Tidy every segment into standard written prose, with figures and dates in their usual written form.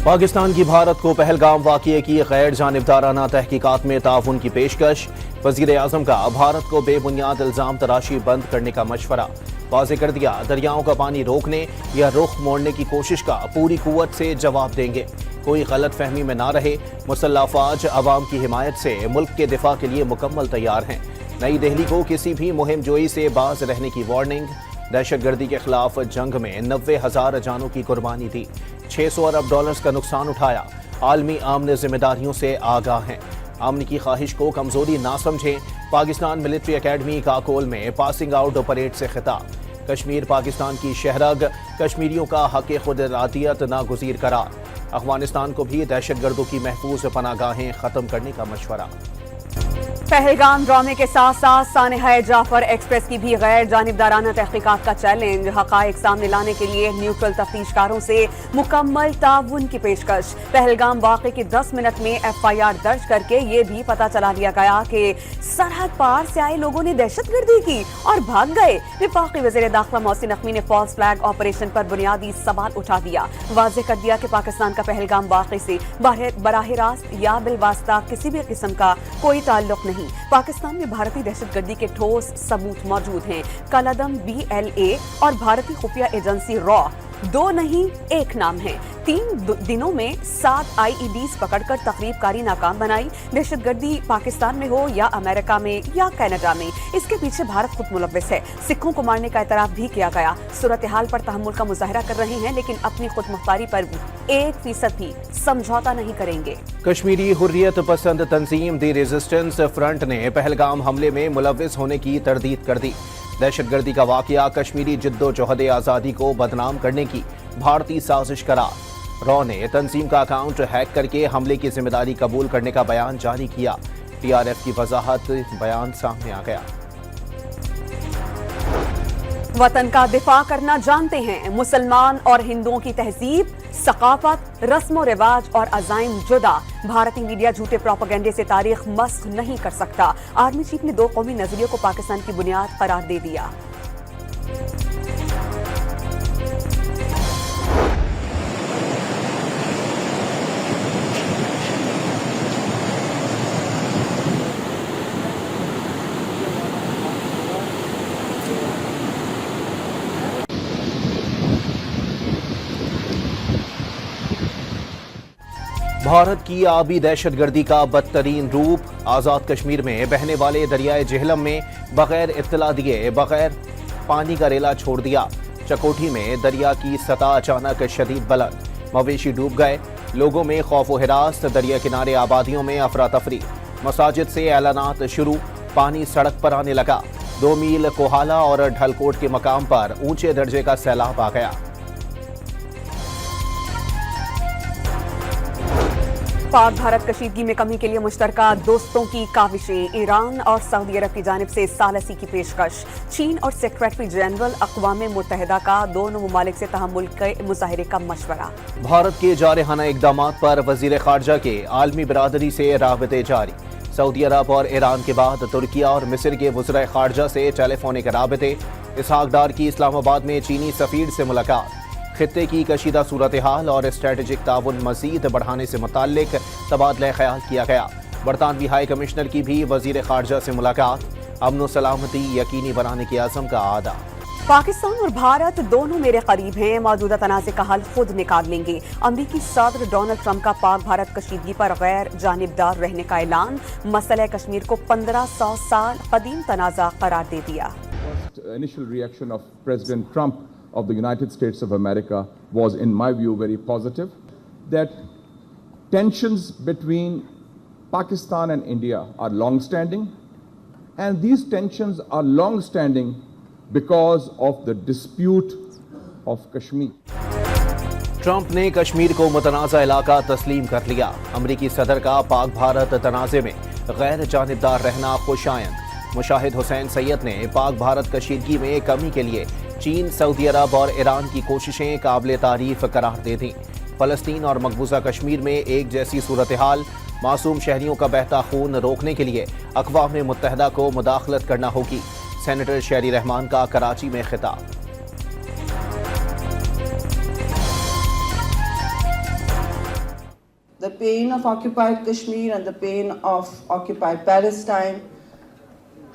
پاکستان کی بھارت کو پہلگام واقعے کی غیر جانبدارانہ تحقیقات میں تعاون کی پیشکش۔ وزیر اعظم کا بھارت کو بے بنیاد الزام تراشی بند کرنے کا مشورہ۔ واضح کر دیا دریاؤں کا پانی روکنے یا رخ موڑنے کی کوشش کا پوری قوت سے جواب دیں گے۔ کوئی غلط فہمی میں نہ رہے، مسلح افواج عوام کی حمایت سے ملک کے دفاع کے لیے مکمل تیار ہیں۔ نئی دہلی کو کسی بھی مہم جوئی سے باز رہنے کی وارننگ۔ دہشت گردی کے خلاف جنگ میں 90,000 جانوں کی قربانی دی، 600 ارب ڈالرز کا نقصان اٹھایا۔ عالمی امن ذمہ داریوں سے آگاہ ہیں، امن کی خواہش کو کمزوری نہ سمجھیں۔ پاکستان ملٹری اکیڈمی کاکول میں پاسنگ آؤٹ پریڈ سے خطاب۔ کشمیر پاکستان کی شہرگ، کشمیریوں کا حق خود ارادیت ناگزیر قرار۔ افغانستان کو بھی دہشت گردوں کی محفوظ پناہ گاہیں ختم کرنے کا مشورہ۔ پہلگام ڈرامے کے ساتھ ساتھ سانحہ جعفر ایکسپریس کی بھی غیر جانبدارانہ تحقیقات کا چیلنج۔ حقائق سامنے لانے کے لیے نیوٹرل تفتیش کاروں سے مکمل تعاون کی پیشکش۔ پہلگام واقعے کی 10 منٹ میں FIR درج کر کے یہ بھی پتہ چلا دیا گیا کہ سرحد پار سے آئے لوگوں نے دہشت گردی کی اور بھاگ گئے۔ وفاقی وزیر داخلہ محسن نقوی نے فالس فلیگ آپریشن پر بنیادی سوال اٹھا دیا۔ واضح کر دیا کہ پاکستان کا پہلگام واقعے سے براہ راست یا بالواسطہ کسی بھی قسم کا کوئی تعلق نہیں۔ پاکستان میں بھارتی دہشت گردی کے ٹھوس ثبوت موجود ہیں۔ کالعدم BLA اور بھارتی خفیہ ایجنسی را 2 نہیں 1 نام ہے۔ 3 دنوں میں 7 IEDs پکڑ کر تخریب کاری ناکام بنائی۔ دہشت گردی پاکستان میں ہو یا امریکہ میں یا کینیڈا میں، اس کے پیچھے بھارت خود ملوث ہے۔ سکھوں کو مارنے کا اعتراف بھی کیا گیا۔ صورتحال پر تحمل کا مظاہرہ کر رہے ہیں لیکن اپنی خود مختاری پر 1% بھی سمجھوتا نہیں کریں گے۔ کشمیری حریت پسند تنظیم دی ریزسٹنس فرنٹ نے پہلگام حملے میں ملوث ہونے کی تردید کر دی۔ دہشت گردی کا واقعہ کشمیری جد و جہد آزادی کو بدنام کرنے کی بھارتی سازش قرار۔ را نے تنظیم کا اکاؤنٹ ہیک کر کے حملے کی ذمہ داری قبول کرنے کا بیان جاری کیا۔ TRF کی وضاحت، بیان سامنے آ گیا۔ وطن کا دفاع کرنا جانتے ہیں۔ مسلمان اور ہندوؤں کی تہذیب، ثقافت، رسم و رواج اور عزائم جدا۔ بھارتی میڈیا جھوٹے پروپیگنڈے سے تاریخ مسخ نہیں کر سکتا۔ آرمی چیف نے 2 قومی نظریوں کو پاکستان کی بنیاد قرار دے دیا۔ بھارت کی آبی دہشت گردی کا بدترین روپ۔ آزاد کشمیر میں بہنے والے دریائے جہلم میں بغیر اطلاع دیے بغیر پانی کا ریلا چھوڑ دیا۔ چکوٹھی میں دریا کی سطح اچانک شدید بلند، مویشی ڈوب گئے۔ لوگوں میں خوف و ہراس، دریا کنارے آبادیوں میں افراتفری۔ مساجد سے اعلانات شروع، پانی سڑک پر آنے لگا۔ 2 میل کوہالہ اور ڈھلکوٹ کے مقام پر اونچے درجے کا سیلاب آ گیا۔ پاک بھارت کشیدگی میں کمی کے لیے مشترکہ دوستوں کی کاوشیں۔ ایران اور سعودی عرب کی جانب سے ثالثی کی پیشکش۔ چین اور سیکریٹری جنرل اقوام متحدہ کا دونوں ممالک سے تحمل کے مظاہرے کا مشورہ۔ بھارت کے جارحانہ اقدامات پر وزیر خارجہ کے عالمی برادری سے رابطے جاری۔ سعودی عرب اور ایران کے بعد ترکیہ اور مصر کے وزرائے خارجہ سے ٹیلی فونک رابطے۔ اسحاق ڈار کی اسلام آباد میں چینی سفیر سے ملاقات۔ خطے کی کشیدہ صورتحال اور اسٹریٹجک تعاون مزید بڑھانے سے متعلق تبادلہ خیال کیا گیا۔ برطانوی ہائی کمشنر کی بھی وزیر خارجہ سے ملاقات۔ امن و سلامتی یقینی بنانے کے عزم کا اعادہ۔ پاکستان اور بھارت دونوں میرے قریب ہیں، موجودہ تنازع کا حل خود نکال لیں گے۔ امریکی صدر ڈونلڈ ٹرمپ کا پاک بھارت کشیدگی پر غیر جانبدار رہنے کا اعلان۔ مسئلہ کشمیر کو 1500 سال قدیم تنازع قرار دے دیا۔ Initial reaction of President Trump of the United States of America was, in my view, very positive. That tensions between Pakistan and India are long-standing, and these tensions are long-standing because of the dispute of Kashmir. Trump نے کشمیر کو متنازع علاقہ تسلیم کر لیا۔ امریکی صدر کا پاک بھارت تنازع میں غیر جانبدار رہنا خوش آئند۔ مشاہد حسین سید نے پاک بھارت کشیدگی میں کمی کے لیے چین، سعودی عرب اور ایران کی کوششیں قابل تعریف قرار دے دیں۔ فلسطین اور مقبوضہ کشمیر میں ایک جیسی صورتحال، معصوم شہریوں کا بہتا خون روکنے کے لیے اقوام متحدہ کو مداخلت کرنا ہوگی۔ سینیٹر شیری رحمان کا کراچی میں خطاب۔ the pain of occupied Kashmir and the pain of occupied Palestine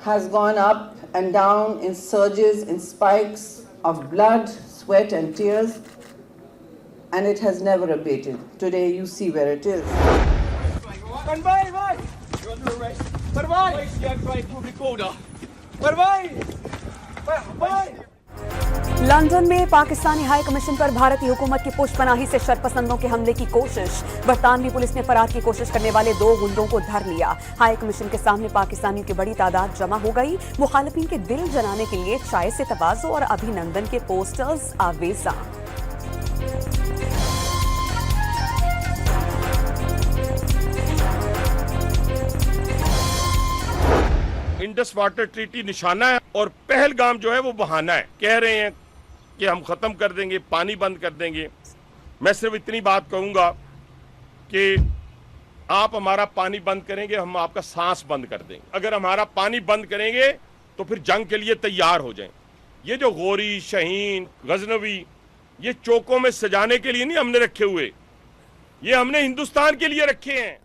has gone up and down in surges, in spikes of blood, sweat and tears, and it has never abated. Today you see where it is. London में Pakistani high commission पर भारतीय हुकूमत की पुष्पनाही से शरपसंदों के हमले की कोशिश। बरतानवी पुलिस ने फरार की कोशिश करने वाले 2 गुंडों को धर लिया। हाई कमीशन के सामने पाकिस्तानियों की बड़ी तादाद जमा हो गई। मुखालिफिन के दिल जलाने के लिए चाय से तवाज़ो और अभिनंदन के पोस्टर्स आवेजा। इंडस वाटर ट्रीटी निशाना है और पहलगाम जो है वो बहाना है। कह रहे हैं कि हम खत्म कर देंगे, पानी बंद कर देंगे। मैं सिर्फ इतनी बात कहूंगा कि आप हमारा पानी बंद करेंगे, हम आपका सांस बंद कर देंगे। अगर हमारा पानी बंद करेंगे तो फिर जंग के लिए तैयार हो जाएं। ये जो गोरी, शहीन, गजनवी, ये चौकों में सजाने के लिए नहीं हमने रखे हुए, ये हमने हिंदुस्तान के लिए रखे हैं।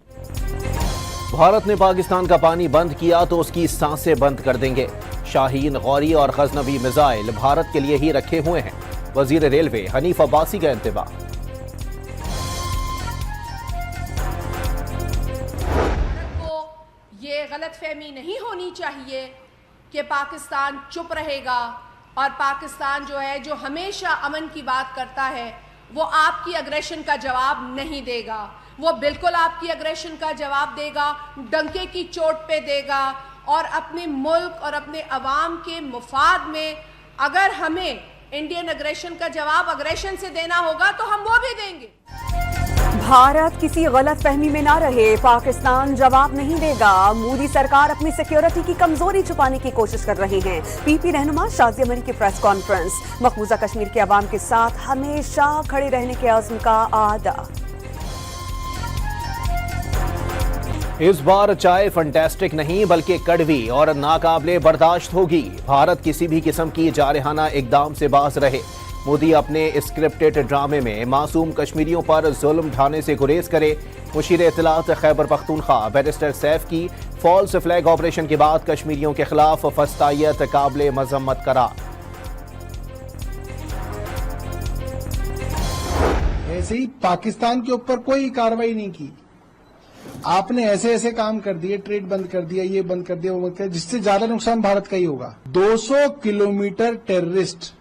भारत ने पाकिस्तान का पानी बंद किया तो उसकी सांसें बंद कर देंगे। शाहीन, गौरी और गजनवी मिसाइल भारत के लिए ही रखे हुए हैं। वजीर रेलवे हनीफ अब्बासी का इंतबाह। ये गलतफहमी नहीं होनी चाहिए कि पाकिस्तान चुप रहेगा और पाकिस्तान जो है, जो हमेशा अमन की बात करता है, वो आपकी अग्रेशन का जवाब नहीं देगा। वो बिल्कुल आपकी अग्रेशन का जवाब देगा, डंके की चोट पे देगा और अपने मुल्क और अपने अवाम के मुफाद में अगर हमें इंडियन अग्रेशन का जवाब अग्रेशन से देना होगा तो हम वो भी देंगे। भारत किसी गलत फहमी में ना रहे, पाकिस्तान जवाब नहीं देगा। मोदी सरकार अपनी सिक्योरिटी की कमजोरी छुपाने की कोशिश कर रही है। पीपी रहनुमा शाज़िया मरी की प्रेस कॉन्फ्रेंस। मकबूजा कश्मीर के अवाम के साथ हमेशा खड़े रहने के अज़्म का आदा। इस बार चाय फंटेस्टिक नहीं बल्कि कड़वी और नाकाबिले बर्दाश्त होगी। भारत किसी भी किस्म की जारहाना इकदाम से बाज रहे। मोदी अपने स्क्रिप्टेड ड्रामे में मासूम कश्मीरियों पर जुल्म ढाने से गुरेज करे। मुशीर इत्तलात खैबर पख्तूनख्वा बैरिस्टर सैफ की फॉल्स फ्लैग ऑपरेशन के बाद कश्मीरियों के खिलाफ फस्तायत काबिले मजम्मत करार। ऐसे ही पाकिस्तान के ऊपर कोई कार्रवाई नहीं की। आपने ऐसे ऐसे काम कर दिए, ट्रेड बंद कर दिया, ये बंद कर दिया, वो बंद कर दिया, जिससे ज्यादा नुकसान भारत का ही होगा। 200 किलोमीटर टेररिस्ट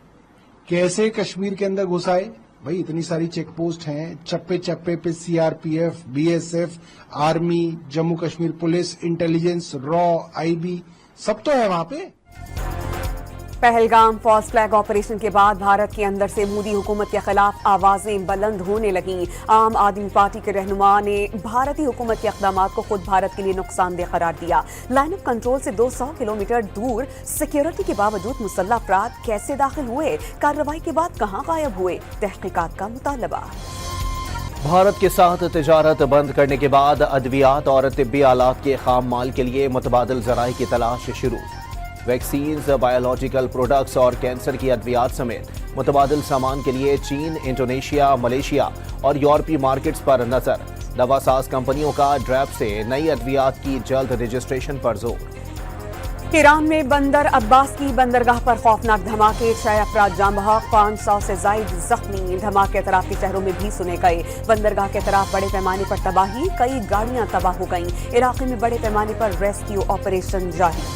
कैसे कश्मीर के अंदर घुसाए? भाई इतनी सारी चेक पोस्ट हैं, चप्पे चप्पे पे CRPF, BSF, army, Jammu Kashmir police, intelligence, raw, IB, सब तो है वहां पे। पहलगाम फॉल्स फ्लैग ऑपरेशन के बाद भारत के अंदर से मोदी हुकूमत के खिलाफ आवाजें बुलंद होने लगी। आम आदमी पार्टी के रहनुमा ने भारतीय हुकूमत के इक़दाम को खुद भारत के लिए नुकसानदेह करार दिया। लाइन ऑफ कंट्रोल से 200 किलोमीटर दूर सिक्योरिटी के बावजूद मुसल्लह अफराद कैसे दाखिल हुए? कार्रवाई के बाद कहां गायब हुए? तहकीकात का मुतालबा। भारत के साथ तिजारत बंद करने के बाद अद्वियात और तिब्बी आलात के खाम माल के लिए मुतबादिल ज़राए की तलाश शुरू। वैक्सीन्स, बायोलॉजिकल प्रोडक्ट्स और कैंसर की अद्वियात समेत मुतबादिल सामान के लिए चीन, इंडोनेशिया, मलेशिया और यूरोपीय मार्केट्स पर नजर। दवासाज कंपनियों का ड्रैप से नई अद्वियात की जल्द रजिस्ट्रेशन पर जोर। ईरान में बंदर अब्बास की बंदरगाह पर खौफनाक धमाके, 6 अफराद जान बहक, 500 से जायद जख्मी। धमाके अतराफ के शहरों में भी सुने गए। बंदरगाह के तरफ बड़े पैमाने पर तबाही, कई गाड़ियां तबाह हो गईं। इलाके में बड़े पैमाने पर रेस्क्यू ऑपरेशन जारी।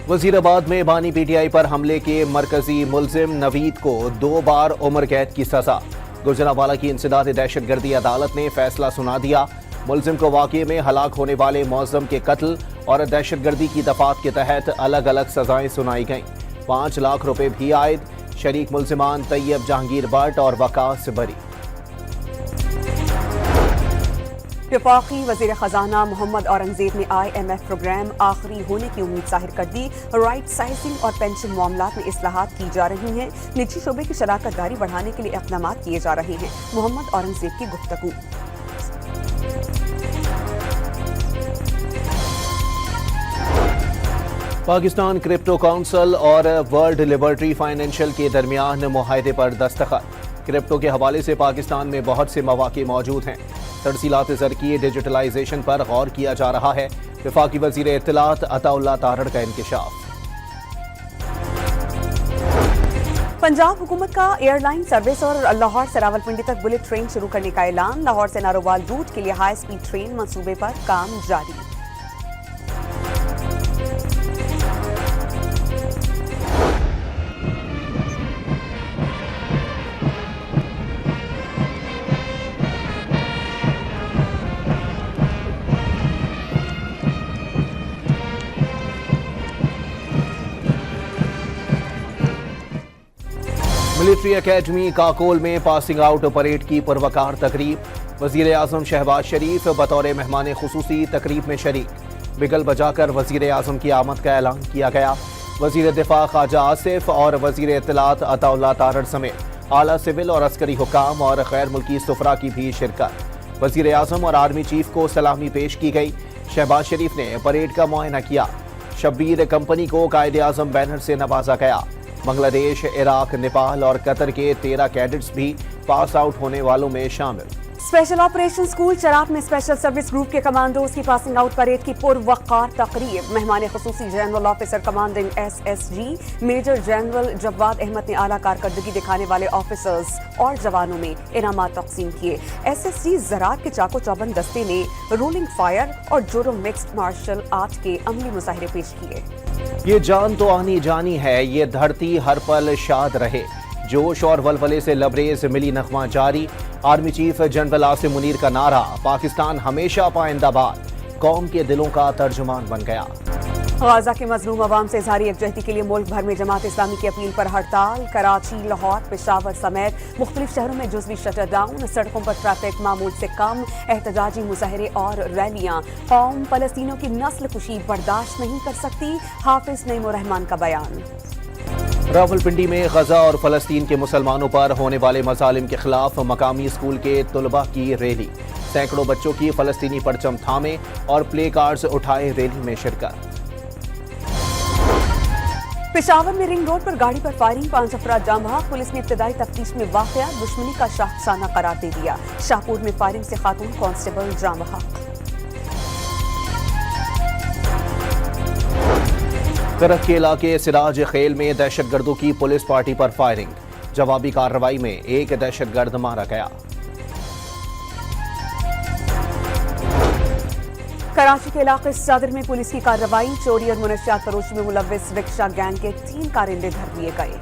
वजीराबाद में बानी पीटीआई पर हमले के मरकजी मुलजिम नवीद को 2 बार उम्र कैद की सजा। गुजरांवाला की इंसदाद दहशतगर्दी अदालत ने फैसला सुना दिया। मुलजिम को वाक़े में हलाक होने वाले मौज़म के कत्ल और दहशतगर्दी की दफात के तहत अलग अलग सजाएं सुनाई गईं। 5 लाख रुपए भी आयद। शरीक मुलजिमान तैयब जहांगीर भट्ट और वकास बरी। वफाकी वज़ीर ख़जाना मोहम्मद औरंगज़ेब ने IMF प्रोग्राम आखिरी होने की उम्मीद जाहिर कर दी। राइट साइजिंग और पेंशन मामलात में इस्लाहात की जा रही हैं। निजी शोबे की शराकत दारी बढ़ाने के लिए इक़दाम किए जा रहे हैं। मोहम्मद औरंगज़ेब की गुफ्तगू। पाकिस्तान क्रिप्टो काउंसिल और वर्ल्ड लिबर्टी फाइनेंशियल के दरमियान मुआहदे पर दस्तखत। क्रिप्टो के हवाले से पाकिस्तान में बहुत से मौक़े मौजूद हैं। ترسیلات زر کی ڈیجیٹلائزیشن پر غور کیا جا رہا ہے۔ وفاقی وزیر اطلاعات عطا اللہ تارڑ کا انکشاف۔ پنجاب حکومت کا ایئر لائن سروس اور لاہور سے راولپنڈی تک بلٹ ٹرین شروع کرنے کا اعلان۔ لاہور سے نارووال روٹ کے لیے ہائی سپیڈ ٹرین منصوبے پر کام جاری۔ ملٹری اکیڈمی کاکول میں پاسنگ آؤٹ پریڈ کی پروقار تقریب۔ وزیر اعظم شہباز شریف بطور مہمان خصوصی تقریب میں شریک۔ بگل بجا کر وزیر اعظم کی آمد کا اعلان کیا گیا۔ وزیر دفاع خواجہ آصف اور وزیر اطلاعات عطا اللہ تارڑ سمیت اعلیٰ سول اور عسکری حکام اور غیر ملکی سفراء کی بھی شرکت۔ وزیر اعظم اور آرمی چیف کو سلامی پیش کی گئی۔ شہباز شریف نے پریڈ کا معائنہ کیا۔ شبیر کمپنی کو قائد اعظم بینر سے نوازا گیا۔ بنگلہ دیش، عراق، نیپال اور قطر کے 13 کیڈٹس بھی پاس آؤٹ ہونے والوں میں شامل۔ اسپیشل آپریشن اسکول چرات میں اسپیشل سروس گروپ کے کمانڈوز کی پاسنگ آؤٹ پریڈ کی پروقار تقریب۔ مہمان خصوصی general officer commanding SSG major general Jawad Ahmad نے اعلیٰ کارکردگی دکھانے والے آفیسرز اور جوانوں میں انعامات تقسیم کیے۔ SSG زراعت کے چاقو چوبند دستے نے رولنگ فائر اور جوڈو مکسڈ مارشل آرٹ کے عملی مظاہرے پیش کیے۔ یہ جان تو آنی جانی ہے، یہ دھرتی ہر پل شاد رہے۔ جوش اور ولولے سے لبریز ملی نغمہ جاری۔ Army chief general Asim Munir کا نعرہ پاکستان ہمیشہ پائندہ باد قوم کے دلوں کا ترجمان بن گیا۔ غزہ کے مظلوم عوام سے اظہاری یکجہتی کے لیے ملک بھر میں جماعت اسلامی کی اپیل پر ہڑتال۔ کراچی، لاہور، پشاور سمیت مختلف شہروں میں جزوی شٹر ڈاؤن، سڑکوں پر ٹریفک معمول سے کم، احتجاجی مظاہرے اور ریلیاں۔ قوم فلسطینیوں کی نسل کشی برداشت نہیں کر سکتی، حافظ نعیم الرحمان کا بیان۔ راولپنڈی میں غزہ اور فلسطین کے مسلمانوں پر ہونے والے مظالم کے خلاف مقامی اسکول کے طلباء کی ریلی۔ سینکڑوں بچوں کی فلسطینی پرچم تھامے اور پلے کارڈز اٹھائے ریلی میں شرکت۔ پشاور میں رنگ روڈ پر گاڑی پر فائرنگ، 5 افراد جاں بحق۔ پولیس نے ابتدائی تفتیش میں واقعہ دشمنی کا شاخسانہ قرار دے دیا۔ شاہپور میں فائرنگ سے خاتون کانسٹیبل جاں بحق۔ کرک کے علاقے سراج خیل میں دہشت گردوں کی پولیس پارٹی پر فائرنگ۔ جوابی کارروائی میں ایک دہشت گرد مارا گیا۔ کراچی کے علاقے صدر میں پولیس کی کارروائی، چوری اور منشیات فروشی میں ملوث رکشہ گینگ کے 3 کارندے دھر لیے گئے۔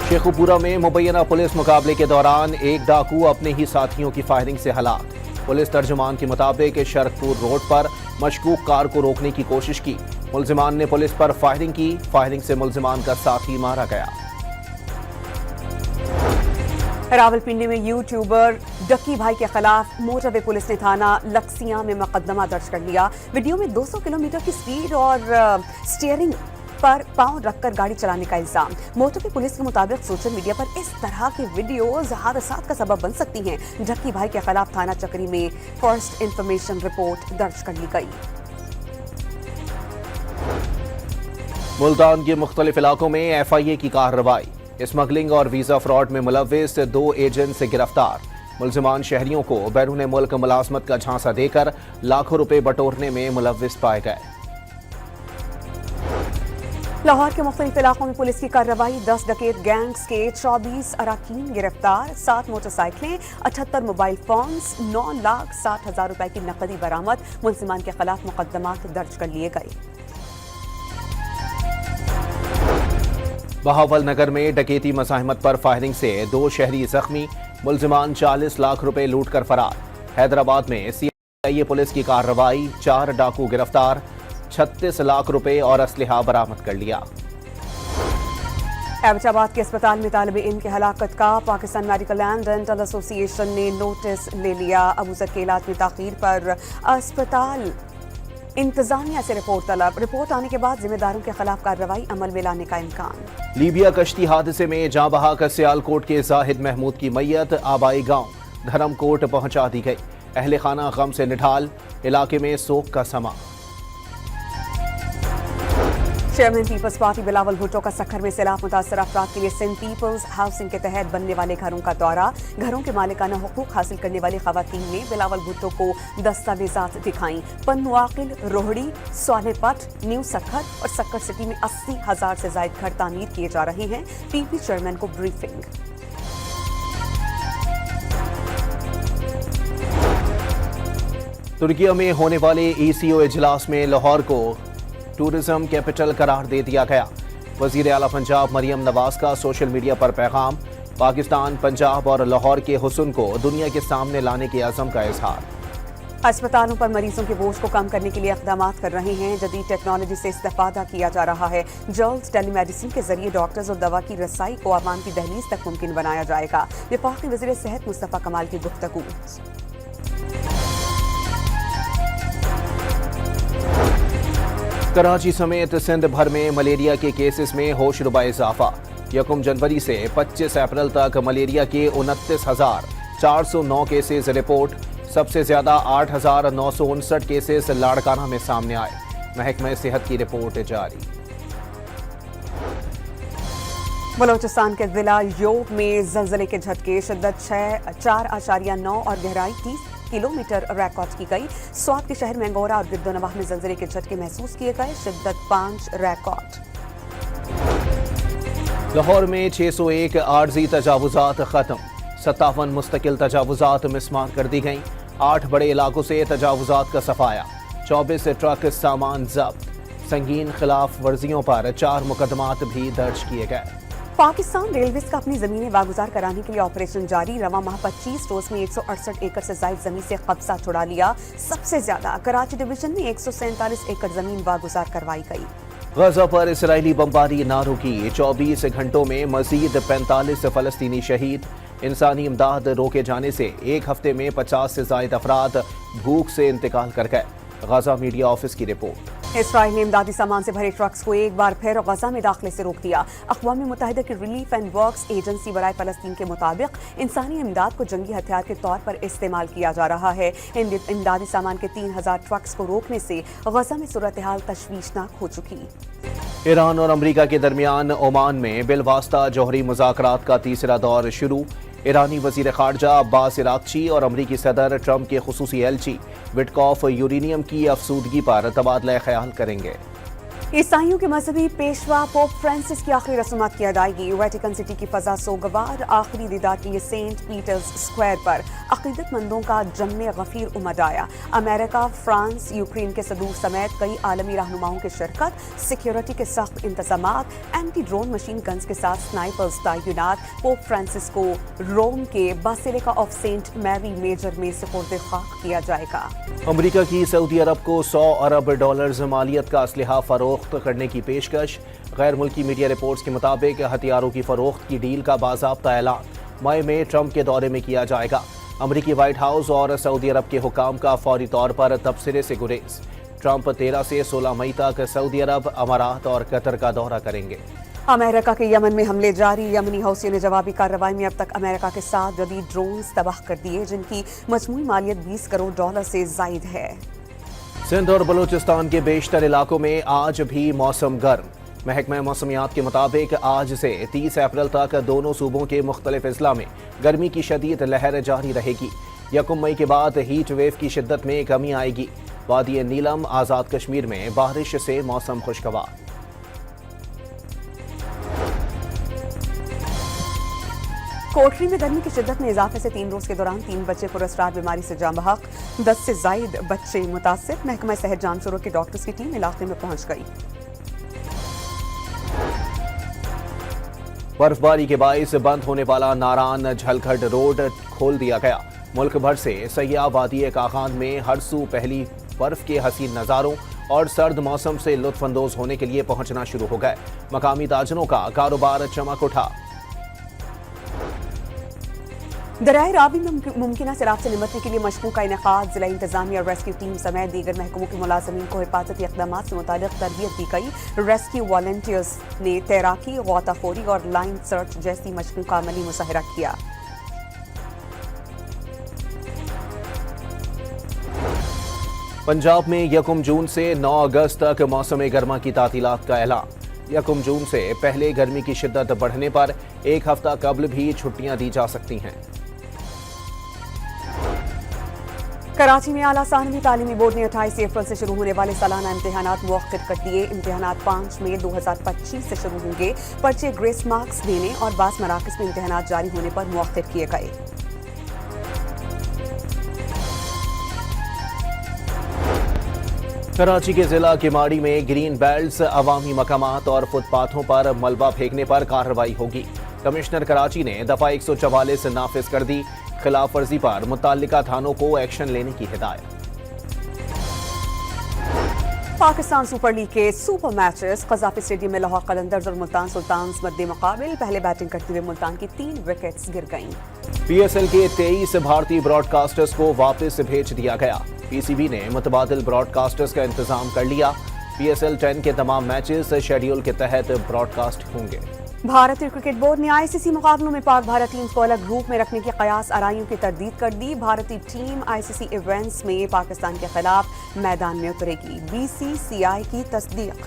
شیخوپورہ میں مبینہ پولیس مقابلے کے دوران ایک ڈاکو اپنے ہی ساتھیوں کی فائرنگ سے ہلاک۔ پولیس ترجمان کے مطابق شرکپور روڈ پر مشکوک کار کو روکنے کی کوشش کی، ملزمان نے پولیس پر فائرنگ کی، فائرنگ سے ملزمان کا ساتھی مارا گیا۔ راولپنڈی میں یوٹیوبر ڈکی بھائی کے خلاف موٹر وے پولیس نے تھانہ لکسیاں میں مقدمہ درج کر لیا۔ ویڈیو میں 200 کلومیٹر کی سپیڈ اور سٹیئرنگ پر پاؤں رکھ کر گاڑی چلانے کا الزام۔ موٹر وے پولیس کے مطابق سوشل میڈیا پر اس طرح کی ویڈیوز حادثات کا سبب بن سکتی ہیں۔ ڈکی بھائی کے خلاف تھانہ چکری میں فرسٹ انفارمیشن رپورٹ درج کر لی گئی۔ ملتان کے مختلف علاقوں میں FIA کی کارروائی، اسمگلنگ اور ویزا فراڈ میں ملوث 2 ایجنٹ گرفتار۔ ملزمان شہریوں کو بیرون ملک ملازمت کا جھانسا دے کر لاکھوں روپے بٹورنے میں ملوث پائے گئے۔ لاہور کے مختلف علاقوں میں پولیس کی کارروائی، 10 ڈکیت گینگز کے 24 اراکین گرفتار، 7 موٹر سائیکلیں، 78 موبائل فونز، 9,60,000 روپے کی نقدی برآمد۔ ملزمان کے خلاف مقدمات درج کر لیے گئے۔ بہاول نگر میں ڈکیتی مزاحمت پر فائرنگ سے 2 شہری زخمی، ملزمان 40 لاکھ روپے لوٹ کر فرار۔ حیدرآباد میں CIA پولیس کی کارروائی، 4 ڈاکو گرفتار، 36 لاکھ روپے اور اسلحہ برآمد کر لیا۔ ایبٹ آباد کے اسپتال میں طالب علم کی ہلاکت کا پاکستان میڈیکل اینڈ ڈینٹل ایسوسی ایشن نے نوٹس لے لیا۔ ابوذر کے علاج میں تاخیر پر اسپتال انتظامیہ سے رپورٹ طلب، رپورٹ آنے کے بعد ذمہ داروں کے خلاف کارروائی عمل میں لانے کا امکان۔ لیبیا کشتی حادثے میں جاں بحق سیالکوٹ کے زاہد محمود کی میت آبائی گاؤں دھرم کوٹ پہنچا دی گئی۔ اہل خانہ غم سے نڈھال، علاقے میں سوگ کا سما۔ चेयरमैन पीपल्स पार्टी बिलावल भुट्टो का सक्खर में सैलाब मुतासर अफराद के लिए सिंध पीपल्स हाउसिंग के तहत बनने वाले घरों का दौरा। घरों के मालिकाना हुकूक हासिल करने वाली खवातीन ने बिलावल भुट्टो को दस्तावेजात दिखाई। पन्नुआकिल, रोहड़ी, सोनेपट, न्यू सक्खर और सक्खर सिटी में 80,000 से ज्यादा घर तामीर किए जा रहे हैं। पीपी चेयरमैन को ब्रीफिंग। तुर्की में होने वाले ECO इजलास में लाहौर को टूरिज्म कैपिटल करार दे दिया गया। वजीर आला पंजाब मरियम नवाज का सोशल मीडिया पर पैगाम। पाकिस्तान, पंजाब और लाहौर के हुस्न को दुनिया के सामने लाने के अज़म का इजहार। अस्पतालों पर मरीजों के बोझ को कम करने के लिए इक़दाम कर रहे हैं। जदीद टेक्नोलॉजी से इस्तेफादा किया जा रहा है। जल्द टेलीमेडिसिन के जरिए डॉक्टर्स और दवा की रसाई को आवाम की दहलीज तक मुमकिन बनाया जाएगा। वफाकी वज़ीर सेहत मुस्तफ़ा कमाल की गुफ्तगू। कराची समेत सिंध भर में मलेरिया के केसेस में होशरुबा इजाफा। 1 जनवरी से 25 अप्रैल तक मलेरिया के 29,409 केसेस रिपोर्ट। सबसे ज्यादा 8,959 केसेस लाड़काना में सामने आए। महकमा सेहत की रिपोर्ट जारी। बलोचिस्तान के जिला योब में जलजले के झटके। शिद्दत 4.9 और गहराई 30 किलोमीटर रिकॉर्ड की गई। स्वात के शहर मैंगोरा और गिद्दोनवाह में जलजले के झटके महसूस किए गए। शिद्दत 5 रिकॉर्ड। लाहौर में 601 आर्जी तजावुजात खत्म। 57 मुस्तकिल तजावुजात मिसमार कर दी गईं। 8 बड़े इलाकों से तजावुजात का सफाया। 24 ट्रक सामान जब्त। संगीन खिलाफ वर्जियों पर 4 मुकदमात भी दर्ज किए गए। पाकिस्तान रेलवेज का अपनी जमीनें वागुजार कराने के लिए ऑपरेशन जारी। रवा माह 25 रोज में 168 एकड़ से ज्यादा जमीन से कब्जा छुड़ा लिया। सबसे ज्यादा कराची डिवीजन में 147 एकड़ जमीन वागुजार करवाई गई। गजा पर इसराइली बमबारी ना रुकी। 24 घंटों में मजीद 45 फलस्तीनी शहीद। इंसानी इमदाद रोके जाने से एक हफ्ते में 50 से ज्यादा अफराद भूख से इंतकाल कर गए। गजा मीडिया ऑफिस की रिपोर्ट। इसराइल ने इमदादी सामान से भरे ट्रक्स को एक बार फिर गजा में दाखिले से रोक दिया। अक़वाम मुत्तहिदा की रिलीफ एंड वर्क्स एजेंसी बराए फलस्तीन के मुताबिक इंसानी इमदाद को जंगी हथियार के तौर पर इस्तेमाल किया जा रहा है। इमदादी सामान के 3,000 ट्रक्स को रोकने से गजा में सूरत हाल तशवीशनाक हो चुकी। ईरान और अमरीका के दरमियान ओमान में बिलवास्ता जौहरी मुज़ाकरात का तीसरा दौर शुरू। ईरानी वजीर खारजा अब्बास इराक़ची और अमरीकी सदर ट्रंप के खुसूसी एलची विटकॉफ यूरेनियम की अफसूदगी पर तबादला ख्याल करेंगे। ईसाइयों के मजहबी पेशवा पोप फ्रांसिस की आखिरी रस्मात की अदायगी। वेटिकन सिटी की फजा सोगवार। आखिरी दीदार के लिए सेंट पीटर्स स्क्वायर पर अकीदतमंदों का जम्मे गफीर उमड़ आया। अमेरिका, फ्रांस, यूक्रेन के सदूर समेत कई आलमी रहनुमाओं की शिरकत। सिक्योरिटी के सख्त इंतजामात। एंटी ड्रोन मशीन गन्स के साथ स्नाइपर्स तैनात। पोप फ्रांसिस को रोम के basilica of Saint Mary Major में सुपुर्द खाक किया जाएगा। अमरीका की सऊदी अरब को $100 अरब मालियत का असलहा फरोख्त करने की पेशकश। गैर मुल्की मीडिया रिपोर्ट्स के मुताबिक हथियारों की फरोख्त की डील का बाज़ाब्ता ऐलान मई में ट्रंप के दौरे में किया जाएगा। अमरीकी व्हाइट हाउस और सऊदी अरब के हुकाम का फौरी तौर पर तबसरे से गुरेज। ट्रंप 13 से 16 मई तक सऊदी अरब, अमारात और कतर का दौरा करेंगे। अमेरिका के यमन में हमले जारी। यमनी हौसियों ने जवाबी कार्रवाई में अब तक अमेरिका के 7 जदीद ड्रोन्स तबाह कर दिए, जिनकी मजमूई मालियत $20 करोड़ से जायद है। सिंध और बलूचिस्तान के बेशतर इलाकों में आज भी मौसम गर्म। महकमा मौसमियात के मुताबिक आज से 30 अप्रैल तक दोनों सूबों के मुख्तलिफ अजला में गर्मी की शदीद लहर जारी रहेगी। 1 मई के बाद हीट वेव की शिद्दत में कमी आएगी। वादी नीलम, आज़ाद कश्मीर में बारिश से मौसम खुशगवार। कोटरी में गर्मी की शिद्दत में इजाफे से 3 रोज के दौरान 3 बच्चे पुरस्कार बीमारी से जाँ बहक। 10 से जायद बच्चे मुतासिर। महकमा सेहत जानशुरों की डॉक्टर्स की टीम इलाके में पहुंच गई। बर्फबारी के बाइस बंद होने वाला नारान झलखड रोड खोल दिया गया। मुल्क भर से सयाह वादी कागान में हर सू पहली बर्फ के हसीन नज़ारों और सर्द मौसम से लुत्फ अंदोज होने के लिए पहुंचना शुरू हो गए। मकामी ताजरों का कारोबार चमक उठा। दरियाए रावी में मुमकिन सैलाब से निमटने के लिए मशकों का इनेकाद। जिला इंतजामिया और रेस्क्यू टीम समेत दीगर महकमों के मुलाजमीन को हिफाजती इक़दामात से मुतालिक तरबियत दी गई। रेस्क्यू वॉलंटियर्स ने तैराकी, गौताखोरी और लाइन सर्च जैसी मशकों का अमली मुशाहिरा किया। पंजाब में 1 जून से 9 अगस्त तक मौसम गर्मा की तातीलात का ऐलान। 1 जून से पहले गर्मी की शिद्दत बढ़ने पर एक हफ्ता कबल भी छुट्टियां दी जा सकती हैं। कराची में आला सानवी तालीमी बोर्ड ने 28 अप्रैल से शुरू होने वाले सालाना इम्तिहानात मुअक्कद कर दिए। इम्तिहानात 5 मई 2025 से शुरू होंगे। पर्चे ग्रेस मार्क्स देने और बास मराकज़ में इम्तिहानात जारी होने पर मुअक्कद किए गए। कराची के जिला किमाड़ी में ग्रीन बेल्ट्स, अवामी मकामात और फुटपाथों पर मलबा फेंकने पर कार्रवाई होगी। कमिश्नर कराची ने दफा 144 नाफिज कर दी। खिलाफ वर्जी पर मुतल्लिका थानों को एक्शन लेने की हिदायत। पाकिस्तान सुपर लीग के सुपर मैचेस कज़ाफी स्टेडियम में लाहौर कलंदर्स और मुल्तान सुल्तान्स मद्दे मुकाबिल। पहले बैटिंग करते हुए मुल्तान की 3 विकेट्स गिर गईं। PSL के 23 भारतीय ब्रॉडकास्टर्स को वापस भेज दिया गया। PCB ने मुतबादिल ब्रॉडकास्टर्स का इंतजाम कर लिया। PSL 10 के तमाम मैचेस शेड्यूल के तहत ब्रॉडकास्ट होंगे। भारतीय क्रिकेट बोर्ड ने ICC मुकाबलों में पाक भारत टीम को अलग ग्रुप में रखने की कयास आराइयों की तरदीद कर दी। भारतीय टीम ICC इवेंट्स में पाकिस्तान के खिलाफ मैदान में उतरेगी। BCCI की तस्दीक।